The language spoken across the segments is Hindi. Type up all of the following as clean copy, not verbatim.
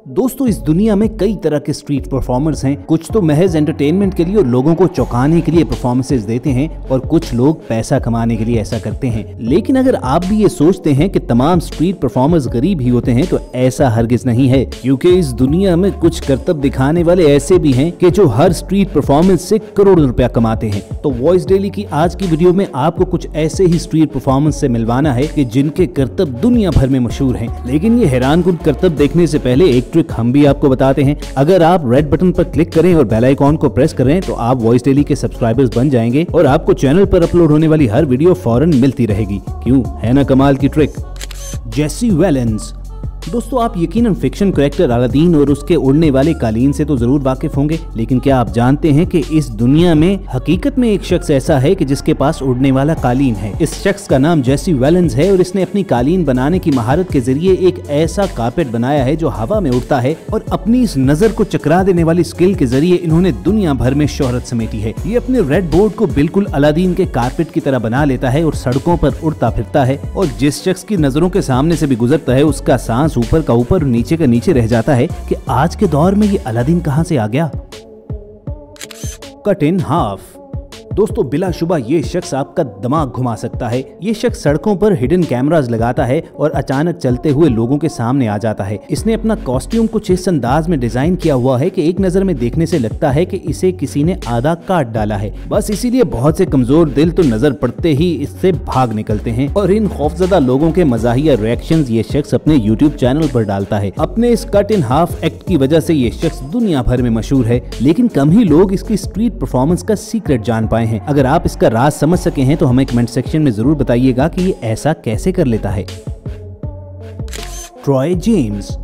दोस्तों, इस दुनिया में कई तरह के स्ट्रीट परफॉर्मर्स हैं। कुछ तो महज एंटरटेनमेंट के लिए और लोगों को चौंकाने के लिए परफॉर्मेंसेस देते हैं और कुछ लोग पैसा कमाने के लिए ऐसा करते हैं। लेकिन अगर आप भी ये सोचते हैं कि तमाम स्ट्रीट परफॉर्मर्स गरीब ही होते हैं तो ऐसा हरगिज नहीं है, क्योंकि इस दुनिया में कुछ करतब दिखाने वाले ऐसे भी हैं कि जो हर स्ट्रीट परफॉर्मेंस से करोड़ों रुपया कमाते हैं। तो वॉइस डेली की आज की वीडियो में आपको कुछ ऐसे ही स्ट्रीट परफॉर्मेंस से मिलवाना है कि जिनके करतब दुनिया भर में मशहूर हैं। लेकिन ये हैरानकुन करतब देखने से पहले एक ट्रिक हम भी आपको बताते हैं। अगर आप रेड बटन पर क्लिक करें और बेल आइकॉन को प्रेस करें तो आप वॉइस डेली के सब्सक्राइबर्स बन जाएंगे और आपको चैनल पर अपलोड होने वाली हर वीडियो फौरन मिलती रहेगी। क्यों, है ना कमाल की ट्रिक। जेसी वेलेंस। दोस्तों, आप यकीनन फिक्शन कैरेक्टर अलादीन और उसके उड़ने वाले कालीन से तो जरूर वाकिफ होंगे, लेकिन क्या आप जानते हैं कि इस दुनिया में हकीकत में एक शख्स ऐसा है कि जिसके पास उड़ने वाला कालीन है। इस शख्स का नाम जेसी वेलेंस है और इसने अपनी कालीन बनाने की महारत के जरिए एक ऐसा कारपेट बनाया है जो हवा में उड़ता है और अपनी इस नजर को चकरा देने वाली स्किल के जरिए इन्होंने दुनिया भर में शोहरत समेटी है। ये अपने रेड बोर्ड को बिल्कुल अलादीन के कारपेट की तरह बना लेता है और सड़कों पर उड़ता फिरता है और जिस शख्स की नजरों के सामने से भी गुजरता है उसका सांस ऊपर का ऊपर और नीचे का नीचे रह जाता है कि आज के दौर में ये अलादीन कहां से आ गया। Cut in half. दोस्तों, बिलाशुबा ये शख्स आपका दिमाग घुमा सकता है। ये शख्स सड़कों पर हिडन कैमरास लगाता है और अचानक चलते हुए लोगों के सामने आ जाता है। इसने अपना कॉस्ट्यूम कुछ इस अंदाज में डिजाइन किया हुआ है कि एक नजर में देखने से लगता है कि इसे किसी ने आधा काट डाला है। बस इसीलिए बहुत से कमजोर दिल तो नजर पड़ते ही इससे भाग निकलते हैं और इन खौफजदा लोगों के मजाहिया रिएक्शंस ये शख्स अपने यूट्यूब चैनल पर डालता है। अपने इस कट इन हाफ एक्ट की वजह से ये शख्स दुनिया भर में मशहूर है, लेकिन कम ही लोग इसकी स्ट्रीट परफॉर्मेंस का सीक्रेट जान पाए हैं। अगर आप इसका राज समझ सके हैं तो हमें कमेंट सेक्शन में जरूर बताइएगा कि ये ऐसा कैसे कर लेता है। Troy James.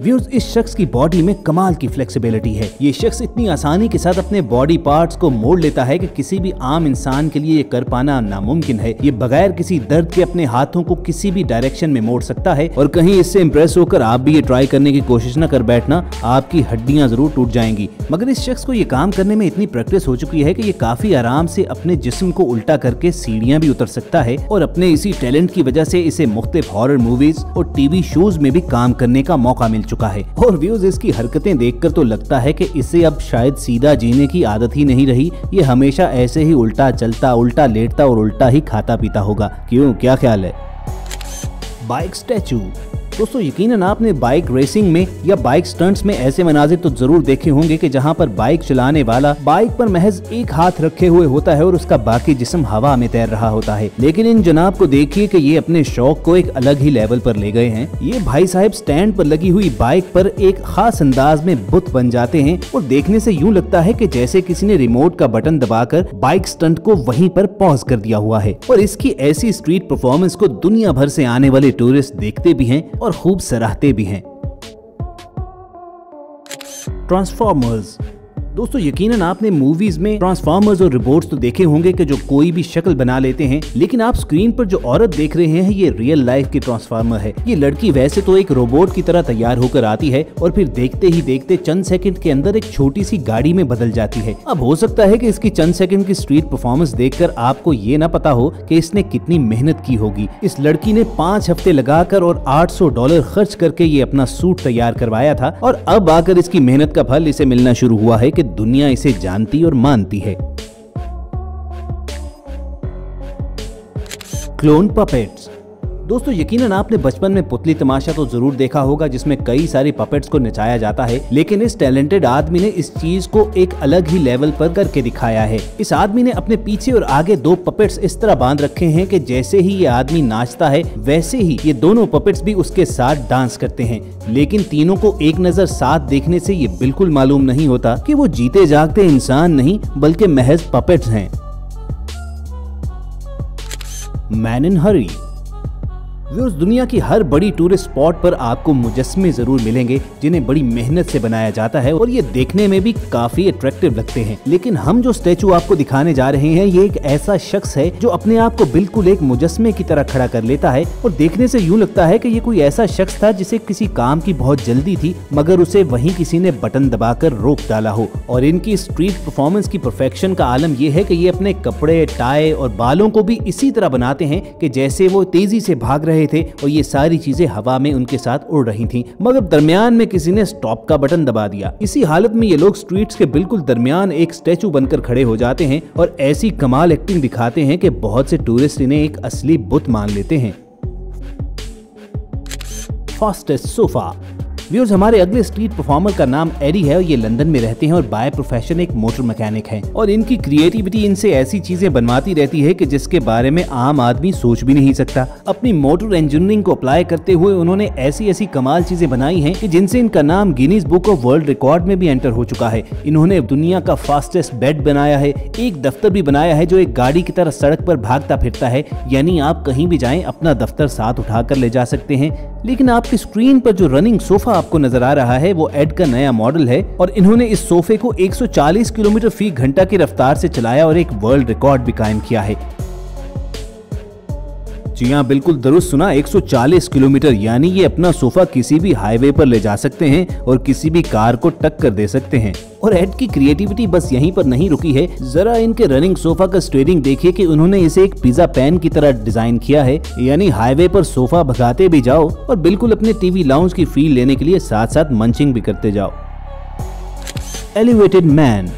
व्यूअर्स, इस शख्स की बॉडी में कमाल की फ्लेक्सिबिलिटी है। ये शख्स इतनी आसानी के साथ अपने बॉडी पार्ट्स को मोड़ लेता है कि किसी भी आम इंसान के लिए ये कर पाना नामुमकिन है। ये बगैर किसी दर्द के अपने हाथों को किसी भी डायरेक्शन में मोड़ सकता है और कहीं इससे इंप्रेस होकर आप भी ये ट्राई करने की कोशिश न कर बैठना, आपकी हड्डियां जरूर टूट जाएंगी। मगर इस शख्स को ये काम करने में इतनी प्रैक्टिस हो चुकी है कि ये काफी आराम से अपने जिस्म को उल्टा करके सीढ़ियां भी उतर सकता है और अपने इसी टैलेंट की वजह से इसे मुख्तलिफ हॉरर मूवीज और टीवी शोज में भी काम करने का मौका मिल चुका है। और व्यूज, इसकी हरकतें देखकर तो लगता है कि इसे अब शायद सीधा जीने की आदत ही नहीं रही। ये हमेशा ऐसे ही उल्टा चलता, उल्टा लेटता और उल्टा ही खाता पीता होगा। क्यों, क्या ख्याल है। Bike statue. दोस्तों, यकीनन आपने बाइक रेसिंग में या बाइक स्टंट्स में ऐसे मनाजिर तो जरूर देखे होंगे कि जहां पर बाइक चलाने वाला बाइक पर महज एक हाथ रखे हुए होता है और उसका बाकी जिस्म हवा में तैर रहा होता है। लेकिन इन जनाब को देखिए कि ये अपने शौक को एक अलग ही लेवल पर ले गए हैं। ये भाई साहब स्टैंड पर लगी हुई बाइक पर एक खास अंदाज में बुत बन जाते हैं और देखने से यूं लगता है कि जैसे किसी ने रिमोट का बटन दबाकर बाइक स्टंट को वहीं पर पॉज कर दिया हुआ है। और इसकी ऐसी स्ट्रीट परफॉर्मेंस को दुनिया भर से आने वाले टूरिस्ट देखते भी हैं और खूब सराहते भी हैं। ट्रांसफॉर्मर्स। दोस्तों, यकीनन आपने मूवीज में ट्रांसफॉर्मर्स और रोबोट्स तो देखे होंगे कि जो कोई भी शक्ल बना लेते हैं, लेकिन आप स्क्रीन पर जो औरत देख रहे हैं ये रियल लाइफ की ट्रांसफॉर्मर है। ये लड़की वैसे तो एक रोबोट की तरह तैयार होकर आती है और फिर देखते ही देखते चंद सेकंड के अंदर एक छोटी सी गाड़ी में बदल जाती है। अब हो सकता है कि इसकी चंद सेकंड की स्ट्रीट परफॉर्मेंस देखकर आपको ये ना पता हो कि इसने कितनी मेहनत की होगी। इस लड़की ने 5 हफ्ते लगाकर और $800 खर्च करके ये अपना सूट तैयार करवाया था और अब आकर इसकी मेहनत का फल इसे मिलना शुरू हुआ है कि दुनिया इसे जानती और मानती है। Clone puppets. दोस्तों, यकीनन आपने बचपन में पुतली तमाशा तो जरूर देखा होगा जिसमें कई सारे पपेट्स को नचाया जाता है, लेकिन इस टैलेंटेड आदमी ने इस चीज को एक अलग ही लेवल पर करके दिखाया है। इस आदमी ने अपने पीछे और आगे 2 पपेट्स इस तरह बांध रखे हैं कि जैसे ही ये आदमी नाचता है वैसे ही ये दोनों पपेट्स भी उसके साथ डांस करते हैं। लेकिन तीनों को एक नजर साथ देखने से ये बिल्कुल मालूम नहीं होता कि वो जीते जागते इंसान नहीं बल्कि महज पपेट्स हैं। Man in Hari. व्यूअर्स, दुनिया की हर बड़ी टूरिस्ट स्पॉट पर आपको मुजस्मे जरूर मिलेंगे जिन्हें बड़ी मेहनत से बनाया जाता है और ये देखने में भी काफी अट्रैक्टिव लगते हैं। लेकिन हम जो स्टैचू आपको दिखाने जा रहे हैं ये एक ऐसा शख्स है जो अपने आप को बिल्कुल एक मुजस्मे की तरह खड़ा कर लेता है और देखने से यूं लगता है कि ये कोई ऐसा शख्स था जिसे किसी काम की बहुत जल्दी थी मगर उसे वहीं किसी ने बटन दबाकर रोक डाला हो। और इनकी स्ट्रीट परफॉर्मेंस की परफेक्शन का आलम यह है कि ये अपने कपड़े, टाई और बालों को भी इसी तरह बनाते हैं कि जैसे वो तेजी से भाग रहे रहे थे और ये सारी चीजें हवा में उनके साथ उड़ रही थी, मगर दरमियान में किसी ने स्टॉप का बटन दबा दिया। इसी हालत में ये लोग स्ट्रीट्स के बिल्कुल दरमियान एक स्टैचू बनकर खड़े हो जाते हैं और ऐसी कमाल एक्टिंग दिखाते हैं कि बहुत से टूरिस्ट इन्हें एक असली बुत मान लेते हैं। Fastest sofa. व्यूअर्स, हमारे अगले स्ट्रीट परफॉर्मर का नाम एडी है और ये लंदन में रहते हैं और बाय प्रोफेशन एक मोटर मैकेनिक हैं और इनकी क्रिएटिविटी इनसे ऐसी चीजें बनवाती रहती है कि जिसके बारे में आम आदमी सोच भी नहीं सकता। अपनी मोटर इंजीनियरिंग को अप्लाई करते हुए उन्होंने ऐसी ऐसी कमाल चीजें बनाई हैं कि जिनसे इनका नाम Guinness book of world record में भी एंटर हो चुका है। इन्होंने दुनिया का फास्टेस्ट बेड बनाया है, एक दफ्तर भी बनाया है जो एक गाड़ी की तरह सड़क पर भागता फिरता है, यानी आप कहीं भी जाएं अपना दफ्तर साथ उठाकर ले जा सकते हैं। लेकिन आपकी स्क्रीन पर जो रनिंग सोफा आपको नजर आ रहा है वो एड का नया मॉडल है और इन्होंने इस सोफे को 140 किलोमीटर फी घंटा की रफ्तार से चलाया और एक वर्ल्ड रिकॉर्ड भी कायम किया है। जी हाँ, बिल्कुल दुरुस्त सुना, 140 किलोमीटर, यानी ये अपना सोफा किसी भी हाईवे पर ले जा सकते हैं और किसी भी कार को टक्कर दे सकते हैं। और एड की क्रिएटिविटी बस यहीं पर नहीं रुकी है, जरा इनके रनिंग सोफा का स्टीयरिंग देखिए कि उन्होंने इसे एक पिज्जा पैन की तरह डिजाइन किया है, यानी हाईवे पर सोफा भगाते भी जाओ और बिल्कुल अपने टीवी लाउंज की फील लेने के लिए साथ साथ मंचिंग भी करते जाओ। Elevated man.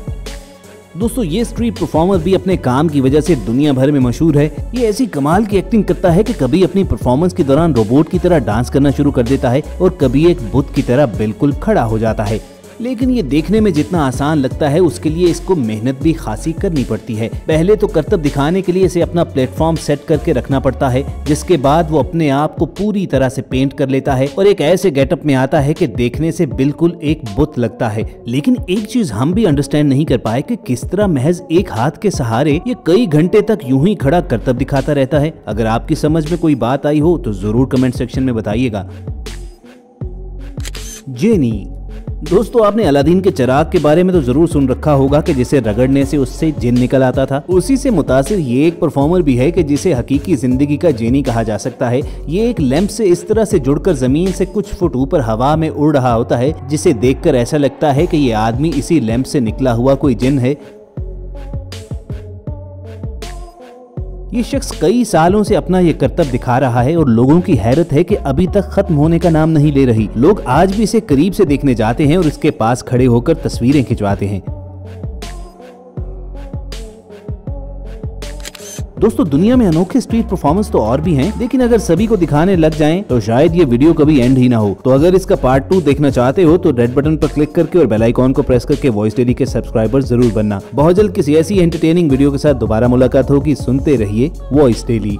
दोस्तों, ये स्ट्रीट परफॉर्मर भी अपने काम की वजह से दुनिया भर में मशहूर है। ये ऐसी कमाल की एक्टिंग करता है कि कभी अपनी परफॉर्मेंस के दौरान रोबोट की तरह डांस करना शुरू कर देता है और कभी एक बुत की तरह बिल्कुल खड़ा हो जाता है। लेकिन ये देखने में जितना आसान लगता है उसके लिए इसको मेहनत भी खासी करनी पड़ती है। पहले तो करतब दिखाने के लिए इसे अपना प्लेटफॉर्म सेट करके रखना पड़ता है, जिसके बाद वो अपने आप को पूरी तरह से पेंट कर लेता है और एक ऐसे गेटअप में आता है कि देखने से बिल्कुल एक बुत लगता है। लेकिन एक चीज हम भी अंडरस्टैंड नहीं कर पाए कि किस तरह महज एक हाथ के सहारे ये कई घंटे तक यूं ही खड़ा करतब दिखाता रहता है। अगर आपकी समझ में कोई बात आई हो तो जरूर कमेंट सेक्शन में बताइएगा। जेनी। दोस्तों, आपने अलादीन के चिराग के बारे में तो जरूर सुन रखा होगा कि जिसे रगड़ने से उससे जिन निकल आता था। उसी से मुतासिर ये एक परफॉर्मर भी है कि जिसे हकीकी जिंदगी का जेनी कहा जा सकता है। ये एक लैंप से इस तरह से जुड़कर जमीन से कुछ फुट ऊपर हवा में उड़ रहा होता है, जिसे देखकर ऐसा लगता है कि ये आदमी इसी लैंप से निकला हुआ कोई जिन है। ये शख्स कई सालों से अपना ये करतब दिखा रहा है और लोगों की हैरत है कि अभी तक खत्म होने का नाम नहीं ले रही। लोग आज भी इसे करीब से देखने जाते हैं और इसके पास खड़े होकर तस्वीरें खिंचवाते हैं। दोस्तों, दुनिया में अनोखे स्ट्रीट परफॉर्मेंस तो और भी हैं, लेकिन अगर सभी को दिखाने लग जाएं तो शायद ये वीडियो कभी एंड ही ना हो। तो अगर इसका पार्ट 2 देखना चाहते हो तो रेड बटन पर क्लिक करके और बेल आइकॉन को प्रेस करके वॉइस डेली के सब्सक्राइबर जरूर बनना। बहुत जल्द किसी ऐसी एंटरटेनिंग वीडियो के साथ दोबारा मुलाकात होगी। सुनते रहिए वॉइस डेली।